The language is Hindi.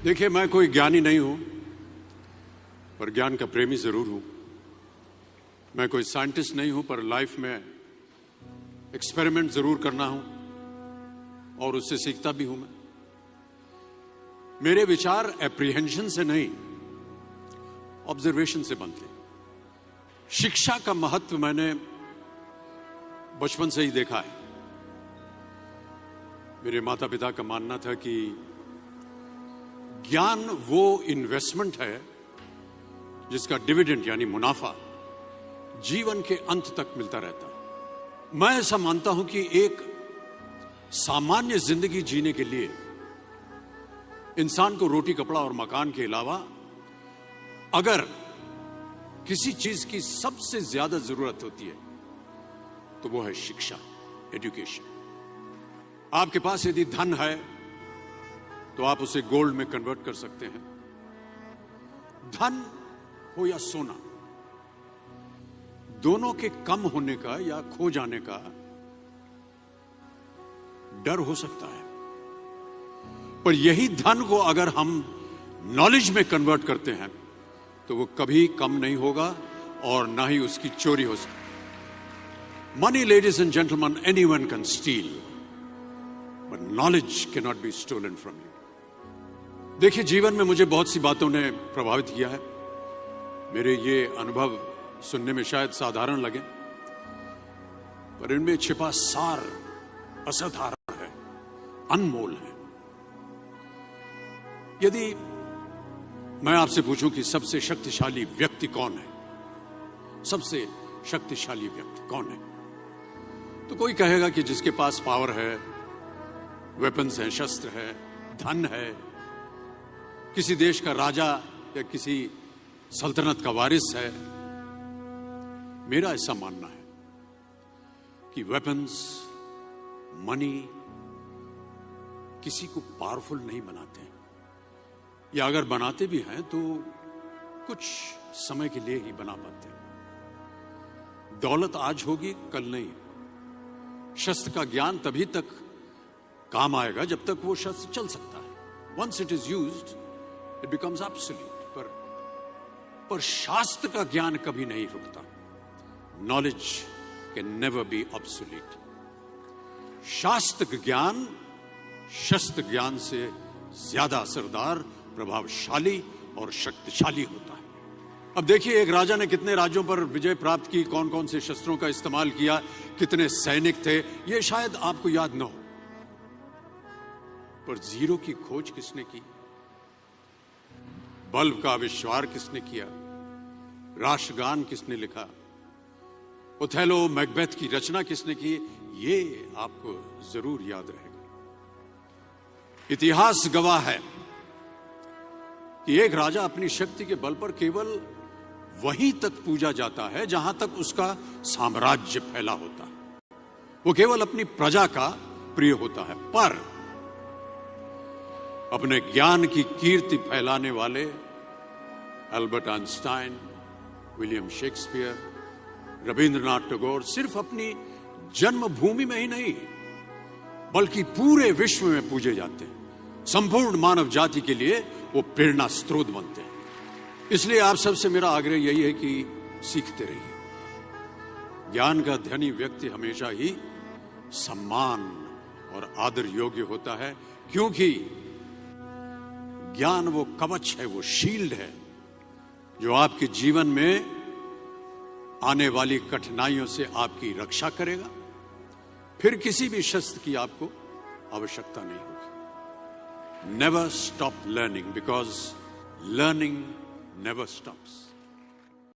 देखिए, मैं कोई ज्ञानी नहीं हूं, पर ज्ञान का प्रेमी जरूर हूं। मैं कोई साइंटिस्ट नहीं हूं, पर लाइफ में एक्सपेरिमेंट जरूर करना हूं और उससे सीखता भी हूं। मेरे विचार एप्रीहेंशन से नहीं, ऑब्जर्वेशन से बनते। शिक्षा का महत्व मैंने बचपन से ही देखा है। मेरे माता पिता का मानना था कि ज्ञान वो इन्वेस्टमेंट है जिसका डिविडेंड यानी मुनाफा जीवन के अंत तक मिलता रहता है। मैं ऐसा मानता हूं कि एक सामान्य जिंदगी जीने के लिए इंसान को रोटी, कपड़ा और मकान के अलावा अगर किसी चीज की सबसे ज्यादा जरूरत होती है तो वो है शिक्षा, एजुकेशन। आपके पास यदि धन है तो आप उसे गोल्ड में कन्वर्ट कर सकते हैं। धन हो या सोना, दोनों के कम होने का या खो जाने का डर हो सकता है, पर यही धन को अगर हम नॉलेज में कन्वर्ट करते हैं तो वो कभी कम नहीं होगा और ना ही उसकी चोरी हो सकती। Money, ladies and gentleman, anyone can steal, but knowledge can not be stolen from you. देखिए, जीवन में मुझे बहुत सी बातों ने प्रभावित किया है। मेरे ये अनुभव सुनने में शायद साधारण लगे, पर इनमें छिपा सार असाधारण है, अनमोल है। यदि मैं आपसे पूछूं कि सबसे शक्तिशाली व्यक्ति कौन है, सबसे शक्तिशाली व्यक्ति कौन है, तो कोई कहेगा कि जिसके पास पावर है, वेपन्स है, शस्त्र है, धन है, किसी देश का राजा या किसी सल्तनत का वारिस है। मेरा ऐसा मानना है कि वेपन्स, मनी किसी को पावरफुल नहीं बनाते, या अगर बनाते भी हैं तो कुछ समय के लिए ही बना पाते हैं। दौलत आज होगी, कल नहीं। शस्त्र का ज्ञान तभी तक काम आएगा जब तक वो शस्त्र चल सकता है। Once it is used it becomes absolute. पर शास्त्र का ज्ञान कभी नहीं रुकता। Knowledge can never be obsolete. शास्त्र ज्ञान शस्त्र ज्ञान से ज्यादा असरदार, प्रभावशाली और शक्तिशाली होता है। अब देखिए, एक राजा ने कितने राज्यों पर विजय प्राप्त की, कौन कौन से शस्त्रों का इस्तेमाल किया, कितने सैनिक थे, यह शायद आपको याद न हो, पर जीरो की खोज किसने की, बल्ब का आविष्कार किसने किया, राष्ट्रगान किसने लिखा, ओथेलो, मैकबेथ की रचना किसने की, ये आपको जरूर याद रहेगा। इतिहास गवाह है कि एक राजा अपनी शक्ति के बल पर केवल वहीं तक पूजा जाता है जहां तक उसका साम्राज्य फैला होता है। वो केवल अपनी प्रजा का प्रिय होता है। पर अपने ज्ञान की कीर्ति फैलाने वाले Albert Einstein, William Shakespeare, Rabindranath Tagore सिर्फ अपनी जन्मभूमि में ही नहीं बल्कि पूरे विश्व में पूजे जाते हैं। संपूर्ण मानव जाति के लिए वो प्रेरणा स्रोत बनते हैं। इसलिए आप सबसे मेरा आग्रह यही है कि सीखते रहिए। ज्ञान का धनी व्यक्ति हमेशा ही सम्मान और आदर योग्य होता है, क्योंकि ज्ञान वो कवच है, वो शील्ड है जो आपके जीवन में आने वाली कठिनाइयों से आपकी रक्षा करेगा। फिर किसी भी शस्त्र की आपको आवश्यकता नहीं होगी। Never stop learning, because learning never stops.